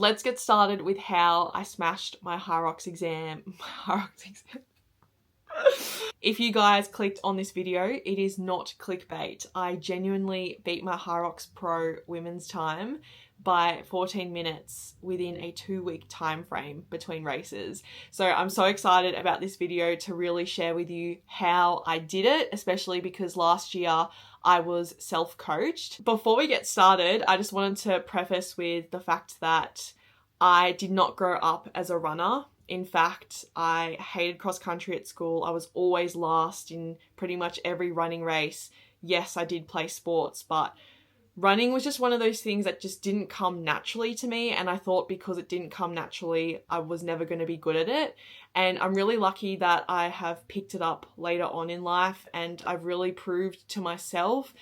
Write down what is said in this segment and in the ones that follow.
Let's get started with how I smashed my Hyrox exam. If you guys clicked on this video, it is not clickbait. I genuinely beat my Hyrox Pro Women's time by 14 minutes within a 2-week time frame between races. So I'm so excited about this video to really share with you how I did it, especially because last year I was self-coached. Before we get started, I just wanted to preface with the fact that I did not grow up as a runner. In fact, I hated cross country at school. I was always last in pretty much every running race. Yes, I did play sports, but running was just one of those things that just didn't come naturally to me. And I thought because it didn't come naturally, I was never going to be good at it. And I'm really lucky that I have picked it up later on in life. And I've really proved to myself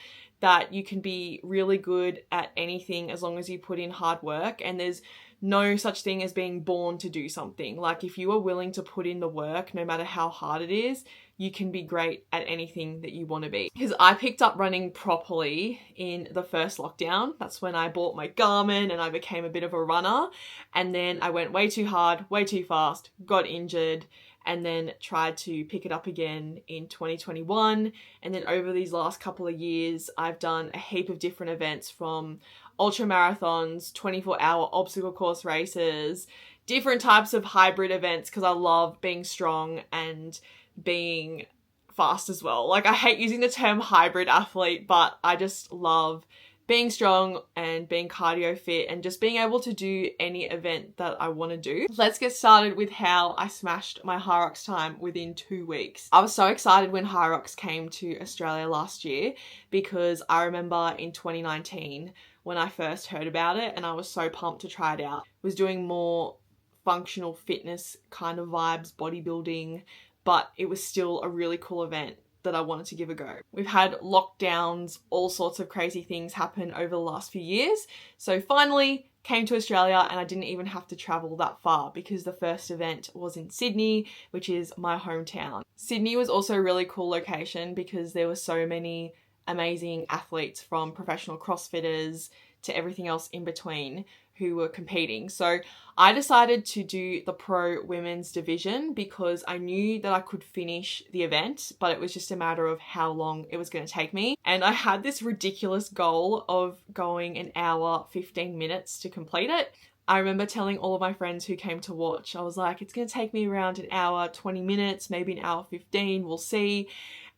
that you can be really good at anything as long as you put in hard work. And there's no such thing as being born to do something. Like if you are willing to put in the work, no matter how hard it is, you can be great at anything that you want to be. Because I picked up running properly in the first lockdown. That's when I bought my Garmin and I became a bit of a runner. And then I went way too hard, way too fast, got injured, and then tried to pick it up again in 2021. And then over these last couple of years, I've done a heap of different events, from ultra marathons, 24-hour obstacle course races, different types of hybrid events, because I love being strong and being fast as well. Like, I hate using the term hybrid athlete, but I just love being strong and being cardio fit and just being able to do any event that I want to do. Let's get started with how I smashed my Hyrox time within 2 weeks. I was so excited when Hyrox came to Australia last year, because I remember in 2019 when I first heard about it and I was so pumped to try it out. I was doing more functional fitness kind of vibes, bodybuilding, but it was still a really cool event that I wanted to give a go. We've had lockdowns, all sorts of crazy things happen over the last few years. So finally came to Australia, and I didn't even have to travel that far because the first event was in Sydney, which is my hometown. Sydney was also a really cool location because there were so many amazing athletes, from professional CrossFitters to everything else in between, who were competing. So I decided to do the Pro Women's division because I knew that I could finish the event, but it was just a matter of how long it was going to take me. And I had this ridiculous goal of going an hour, 15 minutes to complete it. I remember telling all of my friends who came to watch, I was like, it's going to take me around an hour, 20 minutes, maybe an hour 15, we'll see.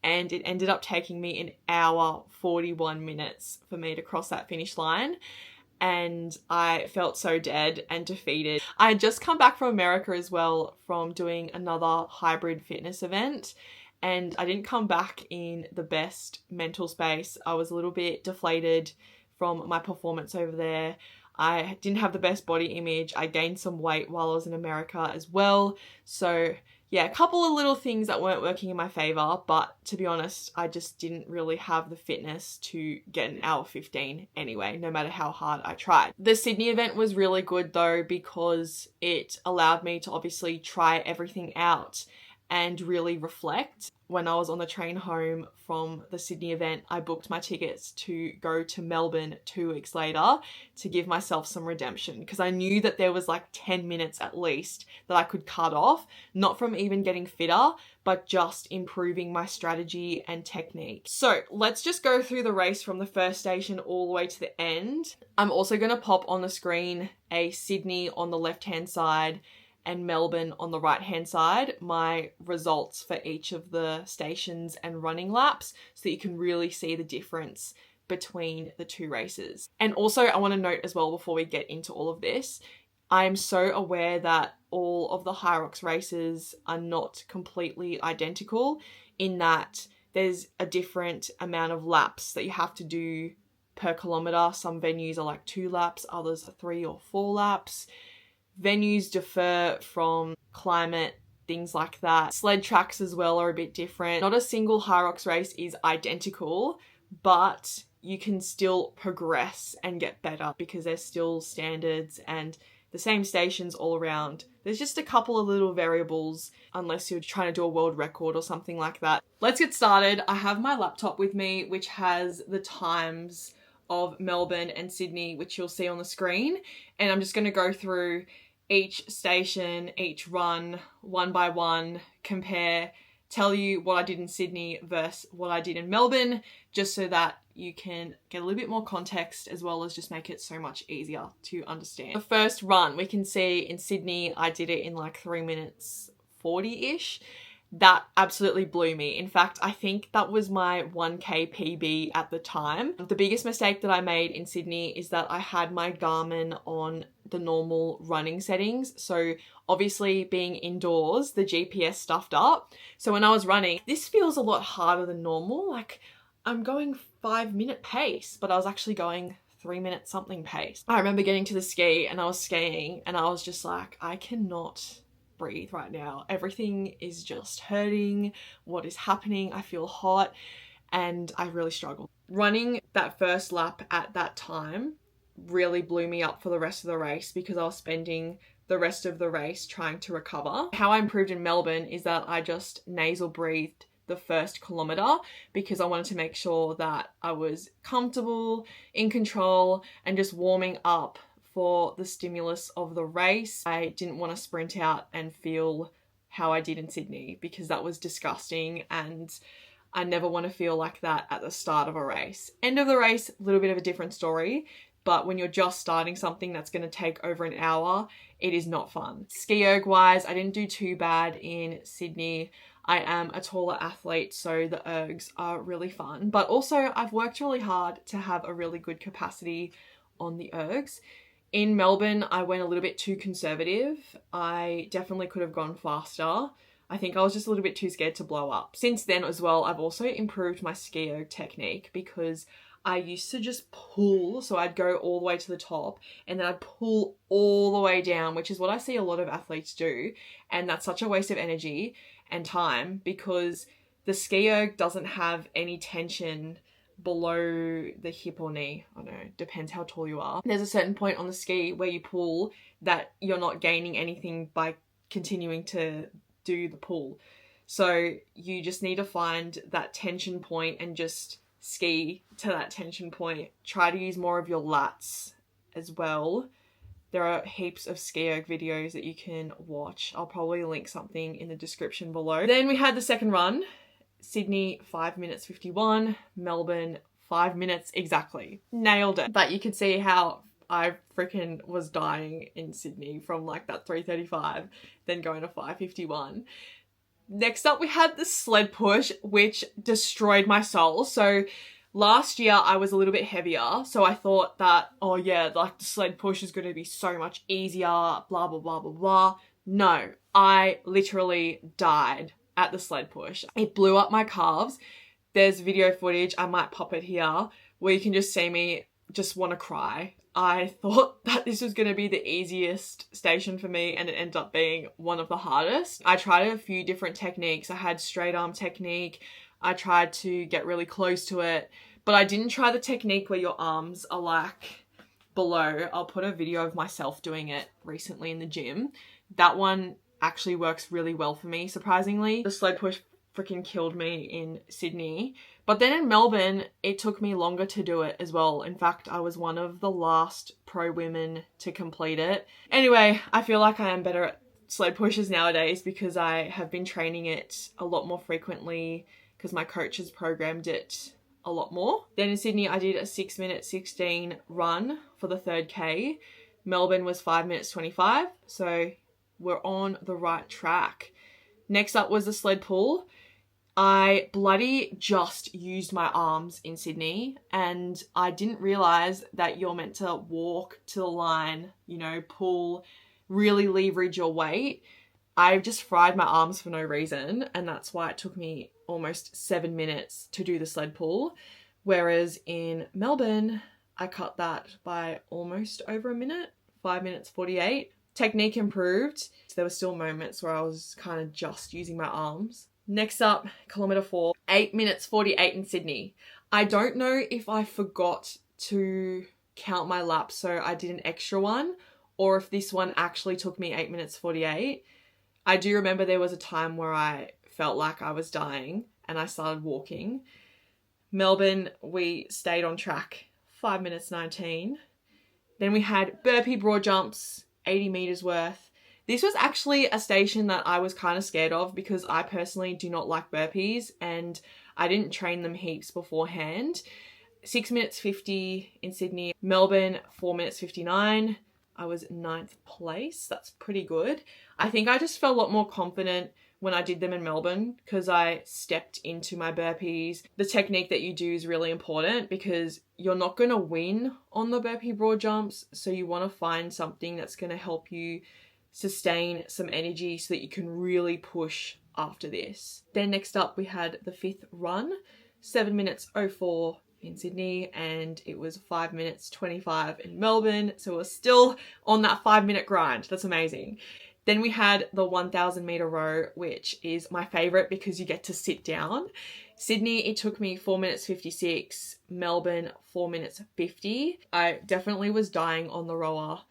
And it ended up taking me an hour, 41 minutes for me to cross that finish line. And I felt so dead and defeated. I had just come back from America as well, from doing another hybrid fitness event, and I didn't come back in the best mental space. I was a little bit deflated from my performance over there. I didn't have the best body image. I gained some weight while I was in America as well. So yeah, a couple of little things that weren't working in my favor, but to be honest, I just didn't really have the fitness to get an hour 15 anyway, no matter how hard I tried. The Sydney event was really good though, because it allowed me to obviously try everything out and really reflect. When I was on the train home from the Sydney event, I booked my tickets to go to Melbourne 2 weeks later to give myself some redemption, because I knew that there was like 10 minutes at least that I could cut off, not from even getting fitter, but just improving my strategy and technique. So let's just go through the race from the first station all the way to the end. I'm also going to pop on the screen a Sydney on the left-hand side and Melbourne on the right hand side, my results for each of the stations and running laps, so that you can really see the difference between the two races. And also I want to note as well, before we get into all of this, I am so aware that all of the Hyrox races are not completely identical, in that there's a different amount of laps that you have to do per kilometre. Some venues are like 2 laps, others are 3 or 4 laps. Venues differ from climate, things like that. Sled tracks as well are a bit different. Not a single Hyrox race is identical, but you can still progress and get better because there's still standards and the same stations all around. There's just a couple of little variables, unless you're trying to do a world record or something like that. Let's get started. I have my laptop with me, which has the times of Melbourne and Sydney, which you'll see on the screen. And I'm just going to go through each station, each run, one by one, compare, tell you what I did in Sydney versus what I did in Melbourne, just so that you can get a little bit more context, as well as just make it so much easier to understand. The first run, we can see in Sydney, I did it in like 3 minutes 40-ish. That absolutely blew me. In fact, I think that was my 1K PB at the time. The biggest mistake that I made in Sydney is that I had my Garmin on the normal running settings. So obviously being indoors, the GPS stuffed up. So when I was running, this feels a lot harder than normal. Like I'm going 5-minute pace, but I was actually going 3-minute something pace. I remember getting to the ski and I was skiing and I was just like, I cannot breathe right now. Everything is just hurting. What is happening? I feel hot and I really struggled. Running that first lap at that time really blew me up for the rest of the race, because I was spending the rest of the race trying to recover. How I improved in Melbourne is that I just nasal breathed the first kilometer, because I wanted to make sure that I was comfortable, in control, and just warming up for the stimulus of the race. I didn't want to sprint out and feel how I did in Sydney, because that was disgusting, and I never want to feel like that at the start of a race. End of the race, a little bit of a different story, but when you're just starting something that's going to take over an hour, it is not fun. Ski erg wise, I didn't do too bad in Sydney. I am a taller athlete, so the ergs are really fun, but also I've worked really hard to have a really good capacity on the ergs. In Melbourne, I went a little bit too conservative. I definitely could have gone faster. I think I was just a little bit too scared to blow up. Since then as well, I've also improved my ski erg technique, because I used to just pull. So I'd go all the way to the top and then I'd pull all the way down, which is what I see a lot of athletes do. And that's such a waste of energy and time, because the ski erg doesn't have any tension below the hip or knee. I don't know, depends how tall you are. There's a certain point on the ski where you pull that you're not gaining anything by continuing to do the pull. So you just need to find that tension point and just ski to that tension point. Try to use more of your lats as well. There are heaps of ski erg videos that you can watch. I'll probably link something in the description below. Then we had the second run. Sydney 5 minutes 51, Melbourne 5 minutes exactly. Nailed it. But you could see how I freaking was dying in Sydney from like that 3:35, then going to 5:51. Next up we had the sled push, which destroyed my soul. So last year I was a little bit heavier, so I thought that, oh yeah, like the sled push is going to be so much easier, blah, blah, blah, blah, blah. No, I literally died at the sled push. It blew up my calves. There's video footage, I might pop it here, where you can just see me just want to cry. I thought that this was going to be the easiest station for me, and it ended up being one of the hardest. I tried a few different techniques. I had straight arm technique. I tried to get really close to it, but I didn't try the technique where your arms are like below. I'll put a video of myself doing it recently in the gym. That one actually works really well for me, surprisingly. The sled push freaking killed me in Sydney. But then in Melbourne, it took me longer to do it as well. In fact, I was one of the last pro women to complete it. Anyway, I feel like I am better at sled pushes nowadays, because I have been training it a lot more frequently, because my coach has programmed it a lot more. Then in Sydney, I did a 6 minute 16 run for the 3rd Melbourne was 5 minutes 25. So we're on the right track. Next up was the sled pull. I bloody just used my arms in Sydney, and I didn't realize that you're meant to walk to the line, you know, pull, really leverage your weight. I just fried my arms for no reason, and that's why it took me almost 7 minutes to do the sled pull. Whereas in Melbourne, I cut that by almost over a minute, 5 minutes 48. Technique improved. There were still moments where I was kind of just using my arms. Next up, kilometer 4, 8 minutes 48 in Sydney. I don't know if I forgot to count my laps, so I did an extra one, or if this one actually took me 8 minutes 48. I do remember there was a time where I felt like I was dying and I started walking. Melbourne, we stayed on track 5 minutes 19. Then we had burpee broad jumps, 80 meters worth. This was actually a station that I was kind of scared of because I personally do not like burpees and I didn't train them heaps beforehand. 6 minutes 50 in Sydney. Melbourne, 4 minutes 59. I was 9th place. That's pretty good. I think I just felt a lot more confident when I did them in Melbourne because I stepped into my burpees. The technique that you do is really important because you're not going to win on the burpee broad jumps. So you want to find something that's going to help you sustain some energy so that you can really push after this. Then next up we had the 5th run, 7 minutes 04 in Sydney, and it was 5 minutes 25 in Melbourne. So we're still on that 5-minute grind. That's amazing. Then we had the 1,000 meter row, which is my favorite because you get to sit down. Sydney, it took me 4 minutes 56. Melbourne, 4 minutes 50. I definitely was dying on the rower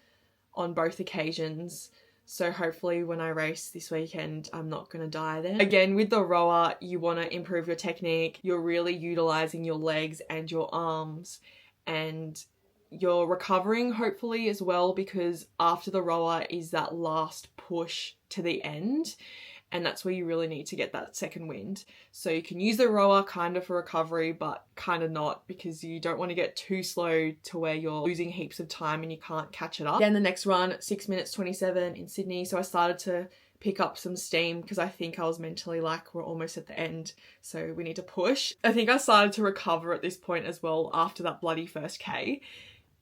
on both occasions. So hopefully when I race this weekend, I'm not going to die there. Again, with the rower, you want to improve your technique. You're really utilizing your legs and your arms, and you're recovering hopefully as well, because after the rower is that last push to the end, and that's where you really need to get that second wind. So you can use the rower kind of for recovery, but kind of not, because you don't want to get too slow to where you're losing heaps of time and you can't catch it up. Then the next run, 6 minutes 27 in Sydney. So I started to pick up some steam because I think I was mentally like, we're almost at the end, so we need to push. I think I started to recover at this point as well after that bloody first K.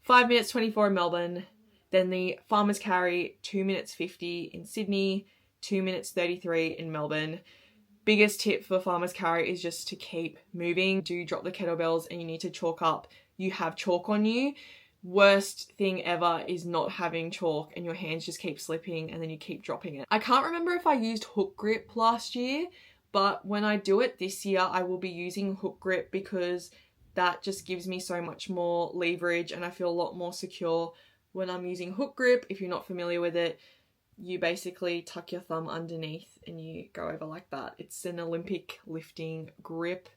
5 minutes 24 in Melbourne. Then the farmer's carry, 2 minutes 50 in Sydney, 2 minutes 33 in Melbourne. Biggest tip for farmer's carry is just to keep moving. Do drop the kettlebells and you need to chalk up. You have chalk on you. Worst thing ever is not having chalk and your hands just keep slipping and then you keep dropping it. I can't remember if I used hook grip last year, but when I do it this year, I will be using hook grip because that just gives me so much more leverage and I feel a lot more secure when I'm using hook grip. If you're not familiar with it, you basically tuck your thumb underneath and you go over like that. It's an Olympic lifting grip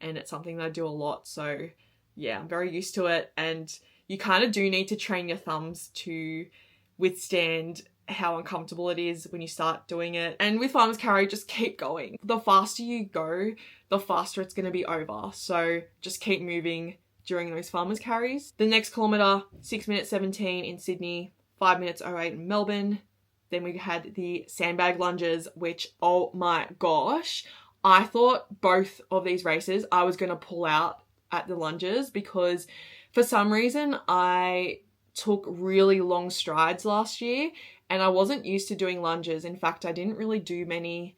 and it's something that I do a lot. So yeah, I'm very used to it, and you kind of do need to train your thumbs to withstand how uncomfortable it is when you start doing it. And with farmer's carry, just keep going. The faster you go, the faster it's going to be over. So just keep moving during those farmer's carries. The next kilometre, 6 minutes 17 in Sydney, 5 minutes 08 in Melbourne. Then we had the sandbag lunges, which, oh my gosh, I thought both of these races I was going to pull out at the lunges because for some reason I took really long strides last year and I wasn't used to doing lunges. In fact, I didn't really do many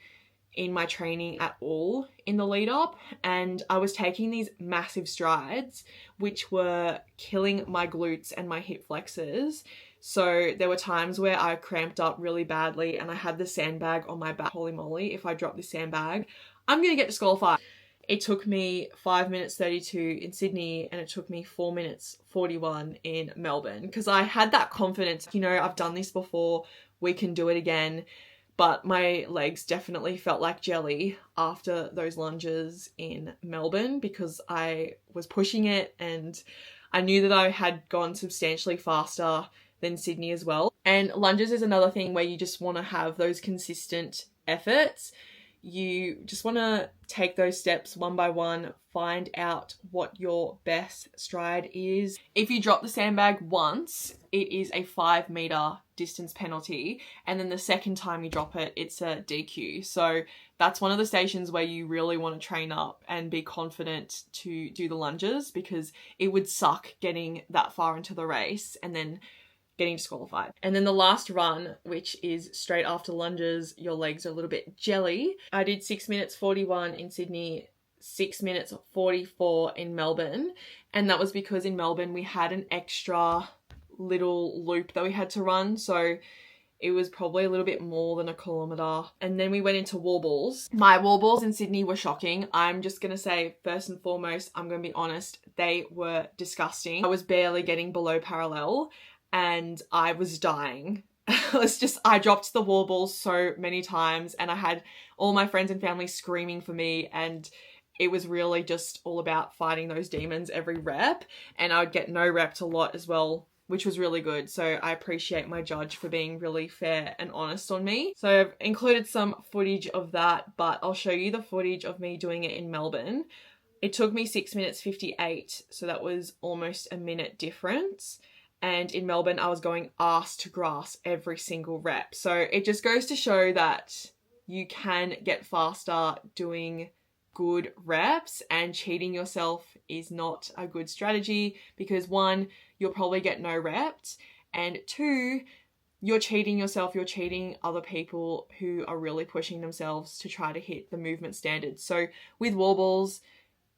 in my training at all in the lead up, and I was taking these massive strides which were killing my glutes and my hip flexors. So there were times where I cramped up really badly and I had the sandbag on my back. Holy moly, if I drop this sandbag, I'm going to get disqualified. It took me 5 minutes 32 in Sydney and it took me 4 minutes 41 in Melbourne because I had that confidence. You know, I've done this before, we can do it again. But my legs definitely felt like jelly after those lunges in Melbourne because I was pushing it and I knew that I had gone substantially faster than Sydney as well. And lunges is another thing where you just want to have those consistent efforts. You just want to take those steps one by one, find out what your best stride is. If you drop the sandbag once, it is a 5 meter distance penalty. And then the second time you drop it, it's a DQ. So that's one of the stations where you really want to train up and be confident to do the lunges because it would suck getting that far into the race and then getting disqualified. And then the last run, which is straight after lunges, your legs are a little bit jelly. I did 6 minutes 41 in Sydney, 6 minutes 44 in Melbourne. And that was because in Melbourne we had an extra little loop that we had to run. So it was probably a little bit more than a kilometre. And then we went into wall balls. My wall balls in Sydney were shocking. I'm just going to say, first and foremost, I'm going to be honest, they were disgusting. I was barely getting below parallel and I was dying. I dropped the wall balls so many times and I had all my friends and family screaming for me, and it was really just all about fighting those demons every rep, and I would get no reps a lot as well, which was really good. So I appreciate my judge for being really fair and honest on me. So I've included some footage of that, but I'll show you the footage of me doing it in Melbourne. It took me 6 minutes 58, so that was almost a minute difference. And in Melbourne, I was going ass to grass every single rep. So it just goes to show that you can get faster doing good reps, and cheating yourself is not a good strategy because one, you'll probably get no reps, and two, you're cheating yourself, you're cheating other people who are really pushing themselves to try to hit the movement standards. So with wall balls,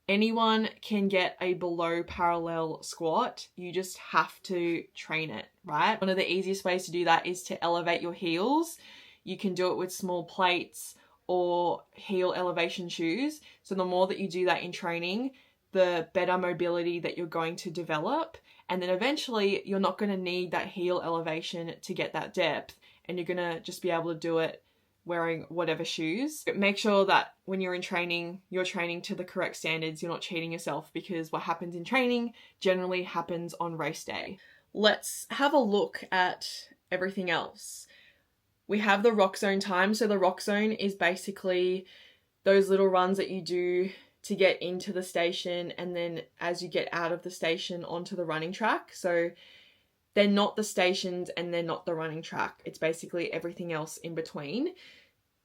anyone can get a below parallel squat. You just have to train it, right? One of the easiest ways to do that is to elevate your heels. You can do it with small plates or heel elevation shoes. So the more that you do that in training, the better mobility that you're going to develop. And then eventually you're not going to need that heel elevation to get that depth, and you're going to just be able to do it wearing whatever shoes. Make sure that when you're in training, you're training to the correct standards. You're not cheating yourself, because what happens in training generally happens on race day. Let's have a look at everything else. We have the rock zone time. So the rock zone is basically those little runs that you do to get into the station, and then as you get out of the station onto the running track. So they're not the stations and they're not the running track. It's basically everything else in between.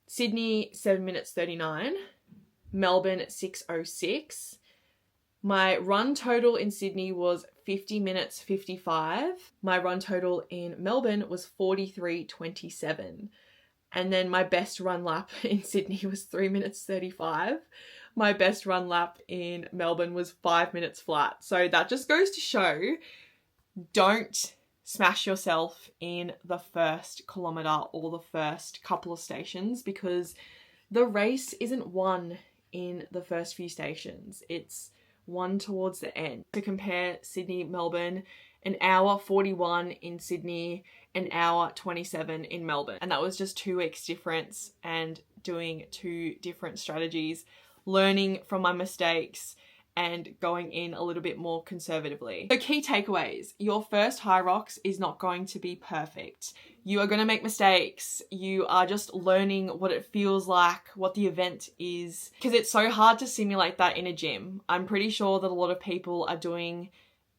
Sydney, 7 minutes 39. Melbourne, 6:06. My run total in Sydney was 50 minutes 55. My run total in Melbourne was 43:27. And then my best run lap in Sydney was 3 minutes 35. My best run lap in Melbourne was 5 minutes flat. So that just goes to show, don't smash yourself in the first kilometre or the first couple of stations, because the race isn't won in the first few stations. It's won towards the end. To compare Sydney, Melbourne, an hour 41 in Sydney, an hour 27 in Melbourne. And that was just 2 weeks difference, and doing 2 different strategies, learning from my mistakes and going in a little bit more conservatively. So key takeaways: your first Hyrox is not going to be perfect. You are going to make mistakes. You are just learning what it feels like, what the event is, because it's so hard to simulate that in a gym. I'm pretty sure that a lot of people are doing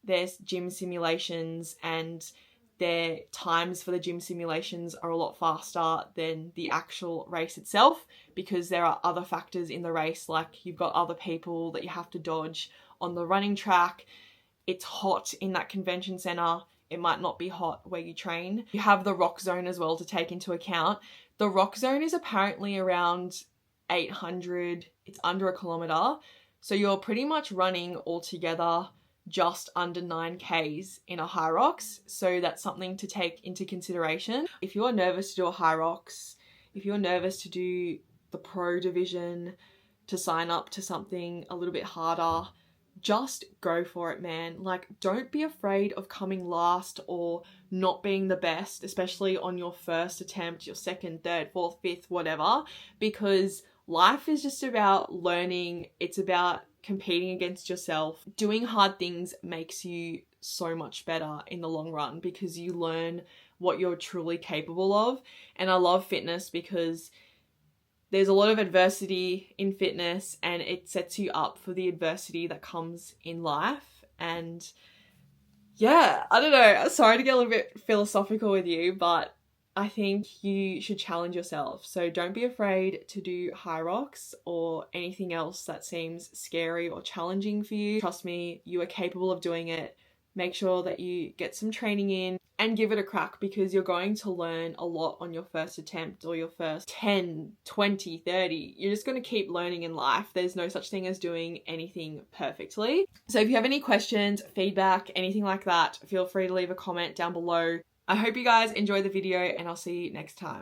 their gym simulations, and their times for the gym simulations are a lot faster than the actual race itself, because there are other factors in the race, like you've got other people that you have to dodge on the running track. It's hot in that convention center. It might not be hot where you train. You have the rock zone as well to take into account. The rock zone is apparently around 800. It's under a kilometer. So you're pretty much running altogether just under 9Ks in a Hyrox. So that's something to take into consideration. If you're nervous to do a Hyrox, if you're nervous to do the pro division, to sign up to something a little bit harder, just go for it, man. Like, don't be afraid of coming last or not being the best, especially on your first attempt, your second, third, fourth, fifth, whatever, because life is just about learning. It's about competing against yourself. Doing hard things makes you so much better in the long run, because you learn what you're truly capable of. And I love fitness because there's a lot of adversity in fitness, and it sets you up for the adversity that comes in life. And yeah, I don't know, sorry to get a little bit philosophical with you, but I think you should challenge yourself. So don't be afraid to do Hyrox or anything else that seems scary or challenging for you. Trust me, you are capable of doing it. Make sure that you get some training in and give it a crack, because you're going to learn a lot on your first attempt or your first 10, 20, 30. You're just going to keep learning in life. There's no such thing as doing anything perfectly. So if you have any questions, feedback, anything like that, feel free to leave a comment down below. I hope you guys enjoyed the video, and I'll see you next time.